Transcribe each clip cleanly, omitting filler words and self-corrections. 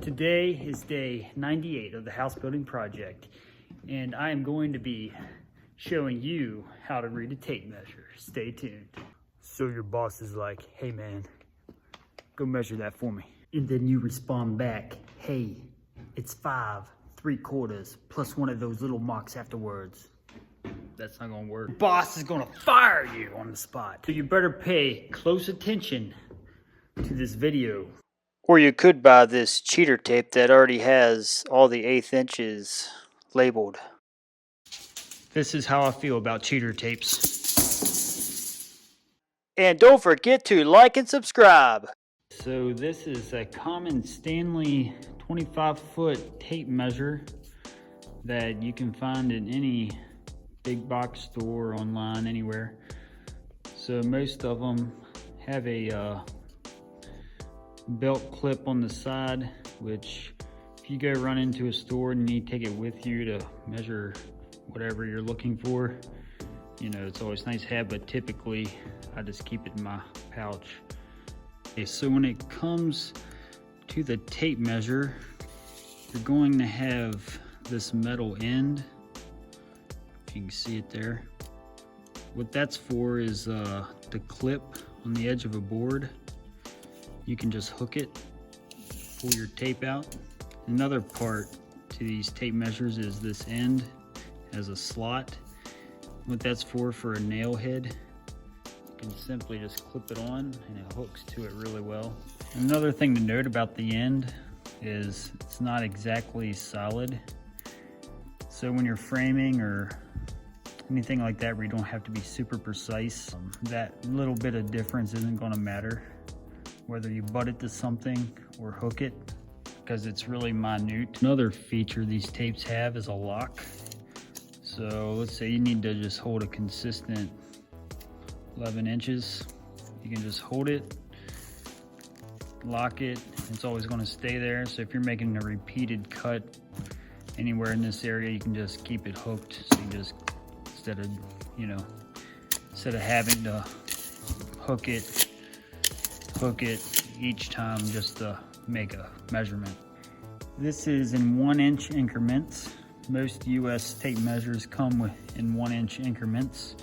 Today is day 98 of the house building project, and I am going to be showing you how to read a tape measure. Stay tuned. So your boss is like, hey man, go measure that for me. And then you respond back, hey, it's 5 3/4 plus one of those little marks afterwards. That's not gonna work. Boss is gonna fire you on the spot. So you better pay close attention to this video. Or you could buy this cheater tape that already has all the 1/8 inches labeled. This is how I feel about cheater tapes. And don't forget to like and subscribe. So this is a common Stanley 25-foot tape measure that you can find in any big box store, online, anywhere. So most of them have a belt clip on the side, which if you go run into a store and you need to take it with you to measure whatever you're looking for, you know, it's always nice to have, but typically I just keep it in my pouch. Okay, so when it comes to the tape measure, you're going to have this metal end, if you can see it there. What that's for is the clip on the edge of a board. You can just hook it, pull your tape out. Another part to these tape measures is this end has a slot. What that's for a nail head. You can simply just clip it on and it hooks to it really well. Another thing to note about the end is it's not exactly solid. So when you're framing or anything like that where you don't have to be super precise, that little bit of difference isn't gonna matter whether you butt it to something or hook it, because it's really minute. Another feature these tapes have is a lock. So let's say you need to just hold a consistent 11 inches. You can just hold it, lock it, it's always gonna stay there. So if you're making a repeated cut anywhere in this area, you can just keep it hooked. So you just, instead of having to hook it each time just to make a measurement. This is in 1-inch increments. Most US tape measures come in 1-inch increments.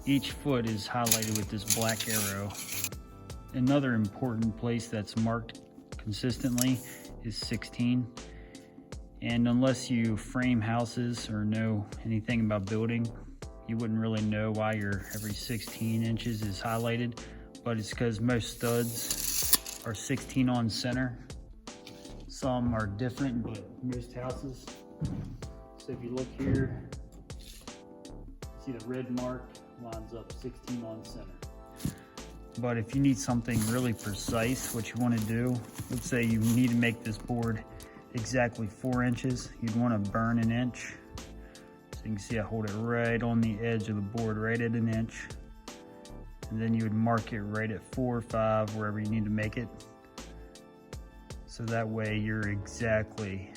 Each foot is highlighted with this black arrow. Another important place that's marked consistently is 16. And unless you frame houses or know anything about building, you wouldn't really know why your every 16 inches is highlighted, but it's because most studs are 16 on center. Some are different, but most houses. So if you look here, see the red mark lines up 16 on center. But if you need something really precise, what you want to do, let's say you need to make this board exactly 4 inches, you'd want to burn 1 inch. So you can see I hold it right on the edge of the board, right at 1 inch. And then you would mark it right at 4 or 5, wherever you need to make it. So that way you're exactly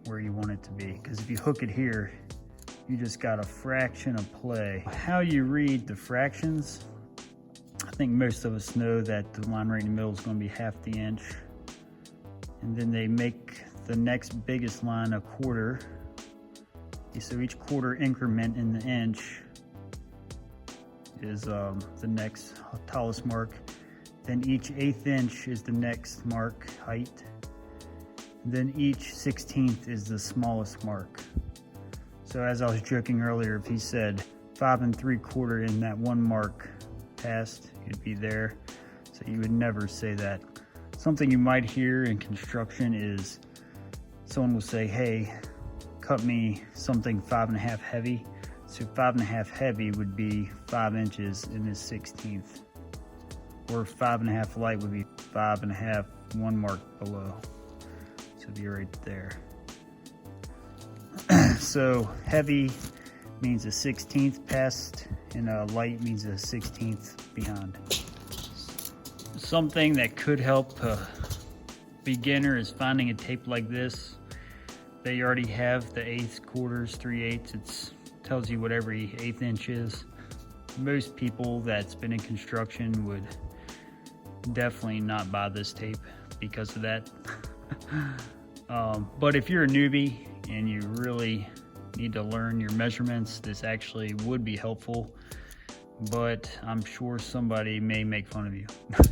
where you want it to be. Because if you hook it here, you just got a fraction of play. How you read the fractions, I think most of us know that the line right in the middle is going to be 1/2 inch. And then they make the next biggest line a 1/4. So each 1/4 increment in the inch is the next tallest mark. Then each 1/8 inch is the next mark, height. Then each 16th is the smallest mark. So as I was joking earlier, if he said 5 3/4 in that one mark past, you'd be there. So you would never say that. Something you might hear in construction is someone will say, hey, cut me something 5 1/2 heavy. So 5 1/2 heavy would be 5 inches in this 16th. Or 5 1/2 light would be 5 1/2, one mark below. So it'd be right there. So heavy means a 16th past, and a light means a 16th behind. Something that could help a beginner is finding a tape like this. They already have the 1/8, 1/4, 3/8. It tells you what every 1/8 inch is. Most people that's been in construction would definitely not buy this tape. because of that. But if you're a newbie and you really need to learn your measurements, this actually would be helpful. But I'm sure somebody may make fun of you.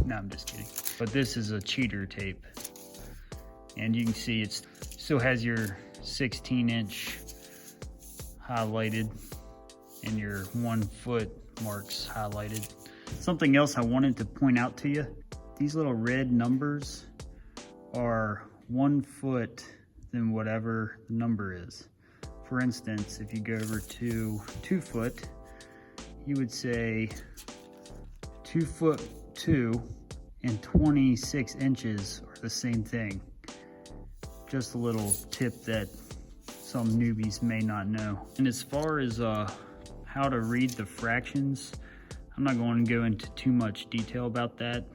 No, I'm just kidding. But this is a cheater tape. And you can see it still has your 16-inch highlighted and your 1 foot marks highlighted. Something else I wanted to point out to you, these little red numbers are 1 foot than whatever the number is. For instance, if you go over to 2 foot, you would say 2 foot 2 and 26 inches are the same thing. Just a little tip that some newbies may not know. And as far as how to read the fractions, I'm not going to go into too much detail about that.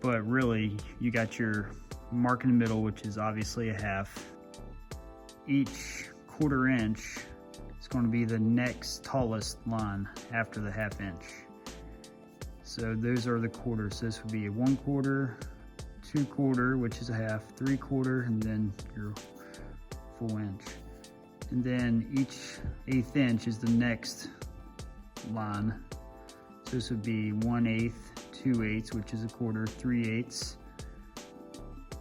But really, you got your mark in the middle, which is obviously a half. Each 1/4 inch is going to be the next tallest line after the 1/2 inch. So those are the quarters. So this would be a 1/4, 2/4, which is a half, 3/4, and then your full inch. And then each 1/8 inch is the next line. So this would be 1/8, 2/8, which is a 1/4, 3/8,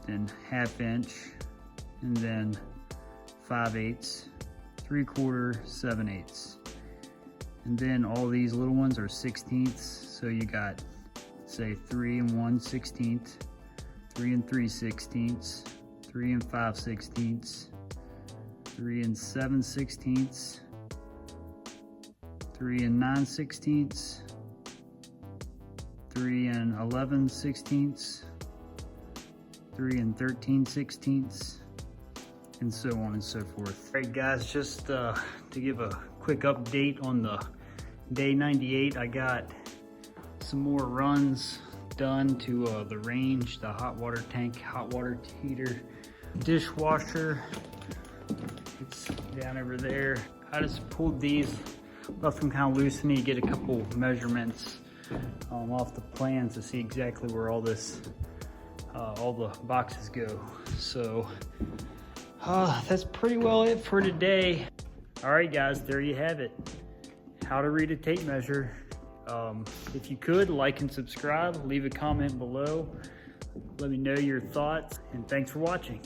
then 1/2 inch, and then 5/8, 3/4, 7/8. And then all these little ones are 16ths. So you got, say, 3 and 1/16, 3 and 3/16, 3 and 5/16, 3 and 7/16, 3 and 9/16, 3 and 11/16, 3 and 13/16, and so on and so forth. All right, guys, just to give a quick update on the day 98, I got some more runs done to the range, the hot water tank, hot water heater, dishwasher. It's down over there. I just pulled these, left them kind of loose. I need to get a couple measurements off the plans to see exactly where all this, all the boxes go. So that's pretty well it for today. All right, guys, there you have it. How to read a tape measure. If you could, like and subscribe, leave a comment below. Let me know your thoughts, and thanks for watching.